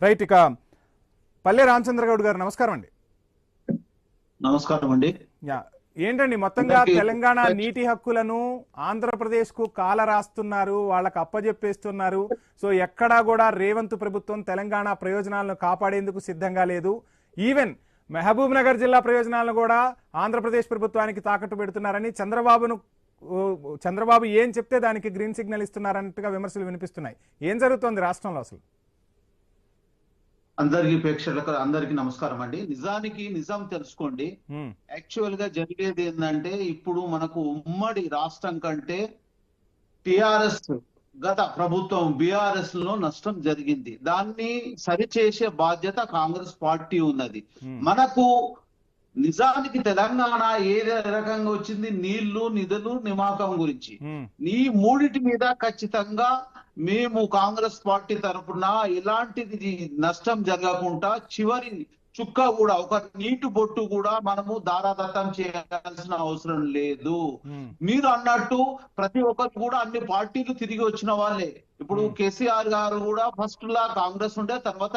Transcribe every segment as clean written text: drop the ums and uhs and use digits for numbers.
Right. ఇక పల్లె రామచంద్రగౌడ్ గారు నమస్కారం అండి. నమస్కారం అండి. ఏంటండి మొత్తంగా తెలంగాణ నీటి హక్కులను ఆంధ్రప్రదేశ్ కు కాల రాస్తున్నారు, వాళ్ళకు అప్పజెప్పేస్తున్నారు. సో ఎక్కడా కూడా రేవంత్ ప్రభుత్వం తెలంగాణ ప్రయోజనాలను కాపాడేందుకు సిద్ధంగా లేదు. ఈవెన్ మహబూబ్ నగర్ జిల్లా ప్రయోజనాలను కూడా ఆంధ్రప్రదేశ్ ప్రభుత్వానికి తాకట్టు పెడుతున్నారని చంద్రబాబు ఏం చెప్తే దానికి గ్రీన్ సిగ్నల్ ఇస్తున్నారన్నట్టుగా విమర్శలు వినిపిస్తున్నాయి. ఏం జరుగుతోంది రాష్ట్రంలో అసలు? అందరికి ప్రేక్షకులకు అందరికి నమస్కారం అండి. నిజానికి నిజం తెలుసుకోండి. యాక్చువల్ గా జరిగేది ఏంటంటే, ఇప్పుడు మనకు ఉమ్మడి రాష్ట్రం కంటే టిఆర్ఎస్ గత ప్రభుత్వం బిఆర్ఎస్ లో నష్టం జరిగింది. దాన్ని సరిచేసే బాధ్యత కాంగ్రెస్ పార్టీ ఉన్నది. మనకు నిజానికి తెలంగాణ ఏ రకంగా వచ్చింది, నీళ్లు, నిధులు, నియామకం గురించి ఈ మూడిటి మీద ఖచ్చితంగా మేము కాంగ్రెస్ పార్టీ తరఫున ఎలాంటిది నష్టం జరగకుండా చివరి చుక్క కూడా ఒక నీటి బొట్టు కూడా మనము దారాదత్తం చేయాల్సిన అవసరం లేదు. మీరు అన్నట్టు ప్రతి ఒక్కరు కూడా అన్ని పార్టీలు తిరిగి వచ్చిన వాళ్ళే. ఇప్పుడు కేసీఆర్ గారు కూడా ఫస్ట్ లా కాంగ్రెస్ ఉండే, తర్వాత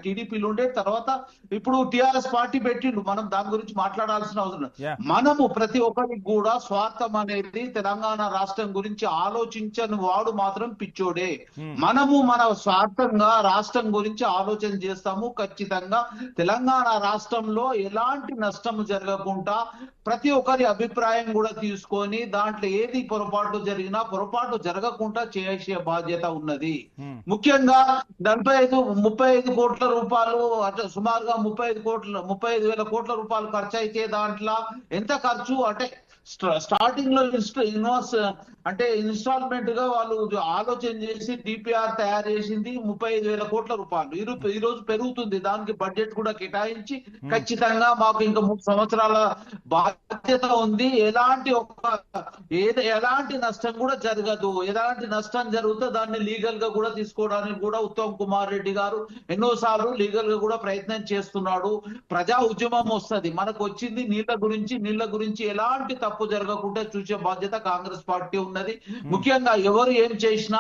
టీడీపీలు ఉండే, తర్వాత ఇప్పుడు టిఆర్ఎస్ పార్టీ పెట్టిండు. మనం దాని గురించి మాట్లాడాల్సిన అవసరం. మనము ప్రతి ఒక్కరికి కూడా స్వార్థం అనేది తెలంగాణ రాష్ట్రం గురించి ఆలోచించని వాడు మాత్రం పిచ్చోడే. మనము మన స్వార్థంగా రాష్ట్రం గురించి ఆలోచన చేస్తాము. ఖచ్చితంగా తెలంగాణ రాష్ట్రంలో ఎలాంటి నష్టం జరగకుండా ప్రతి ఒక్కరి అభిప్రాయం కూడా తీసుకొని దాంట్లో ఏది పొరపాటు జరిగినా పొరపాటు జరగకుండా చేసే బాధ్యత ఉన్నది. ముఖ్యంగా 35 కోట్ల రూపాయలు అంటే సుమారుగా 35,000 కోట్ల రూపాయలు ఖర్చు అయితే దాంట్లో ఎంత ఖర్చు అంటే స్టార్టింగ్ లో ఇన్స్టాల్మెంట్ గా వాళ్ళు ఆలోచన చేసి డిపిఆర్ తయారు చేసింది 35,000 కోట్ల రూపాయలు. ఈ రోజు పెరుగుతుంది. దానికి బడ్జెట్ కూడా కేటాయించి ఖచ్చితంగా మాకు ఇంకా 3 సంవత్సరాల బాధ్యత ఉంది. ఎలాంటి నష్టం కూడా జరగదు. ఎలాంటి నష్టం జరిగితే దాన్ని లీగల్ గా కూడా తీసుకోవడానికి కూడా ఉత్తమ్ కుమార్ రెడ్డి గారు ఎన్నోసార్లు లీగల్ గా కూడా ప్రయత్నం చేస్తున్నాడు. ప్రజా ఉద్యమం వస్తుంది. మనకు వచ్చింది నీళ్ల గురించి ఎలాంటి తప్పు జరగకుండా చూసే బాధ్యత కాంగ్రెస్ పార్టీ ఉన్నది. ముఖ్యంగా ఎవరు ఏం చేసినా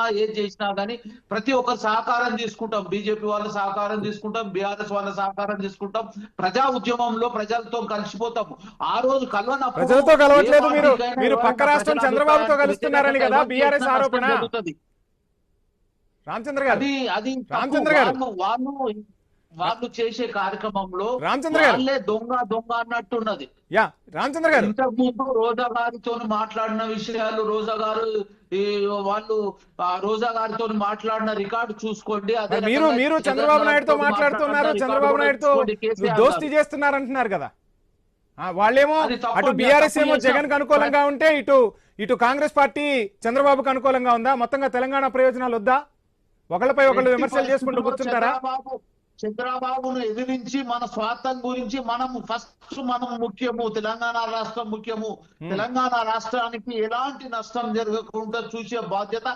కానీ ప్రతి ఒక్కరు సహకారం తీసుకుంటాం. బీజేపీ వాళ్ళ సహకారం తీసుకుంటాం, బీఆర్ఎస్ వాళ్ళ సహకారం తీసుకుంటాం. ప్రజా ఉద్యమంలో ప్రజలతో కలిసిపోతాం. ఆ రోజు ప్రజలతో కలవట్లేదు, మీరు పక్క రాష్ట్రం చంద్రబాబుతో కలుస్తున్నారని కదా బీఆర్ఎస్ ఆరోపణ. రామచంద్ర గారు వాళ్ళు చేసే కార్యక్రమంలో దొంగ అన్నట్టున్నది. రామచంద్ర గారు ఇంతకు ముందు రోజా గారితో మాట్లాడిన విషయాలు, రోజా గారితో మాట్లాడిన రికార్డు చూసుకోండి. మీరు చంద్రబాబు నాయుడుతో మాట్లాడుతున్నారు, చంద్రబాబు నాయుడుతో దోస్తీ చేస్తున్నారు అంటున్నారు కదా. వాళ్ళేమో అటు బీఆర్ఎస్ ఏమో జగన్ కు అనుకూలంగా ఉంటే ఇటు కాంగ్రెస్ పార్టీ చంద్రబాబుకు అనుకూలంగా ఉందా? మొత్తంగా తెలంగాణ ప్రయోజనాలు వద్దా? ఒకళ్ళపై ఒకళ్ళు విమర్శలు చేసుకుంటూ కూర్చుంటారా? చంద్రబాబును ఎదిరించి మన స్వార్థం గురించి మనం ముఖ్యము, తెలంగాణ రాష్ట్రం ముఖ్యము. తెలంగాణ రాష్ట్రానికి ఎలాంటి నష్టం జరగకుండా చూసే బాధ్యత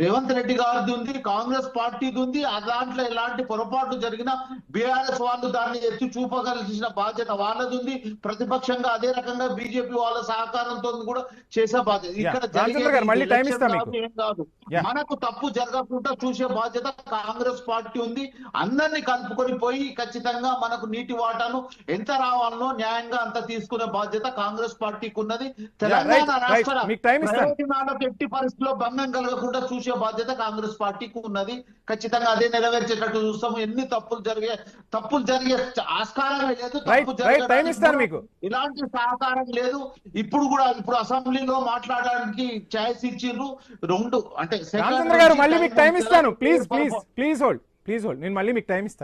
రేవంత్ రెడ్డి గారిది ఉంది, కాంగ్రెస్ పార్టీది ఉంది. దాంట్లో ఎలాంటి పొరపాటు జరిగినా బీఆర్ఎస్ వాళ్ళు దాన్ని ఎత్తి చూపగలిసిన బాధ్యత వాళ్ళది ఉంది. ప్రతిపక్షంగా అదే రకంగా బీజేపీ వాళ్ళ సహకారంతో కూడా చేసే బాధ్యత ఇక్కడ ఏం కాదు. మనకు తప్పు జరగకుండా చూసే బాధ్యత కాంగ్రెస్ పార్టీ ఉంది. అందరినీ కలుపుకొని పోయి ఖచ్చితంగా మనకు నీటి వాటాను ఎంత రావాలనో న్యాయంగా అంత తీసుకునే బాధ్యత కాంగ్రెస్ పార్టీకి ఉన్నది. తెలంగాణ రాష్ట్ర ప్రయోజనాలకు ఎట్టి పరిస్థితుల్లో భంగం కలగకుండా చూసే బాధ్యత కాంగ్రెస్ పార్టీకి ఉన్నది. ఖచ్చితంగా అదే నెరవేర్చేటట్టు చూస్తాము. ఎన్ని తప్పులు జరిగే ఆస్కారమే లేదు. ఇలాంటి సహకారం లేదు. ఇప్పుడు అసెంబ్లీలో మాట్లాడడానికి ఛాయిస్ ఇచ్చిండ్రు. 2 అంటే మళ్ళీ మీకు టైం ఇస్తాను. Please hold. నేను మళ్ళీ మీకు టైం ఇస్తాను.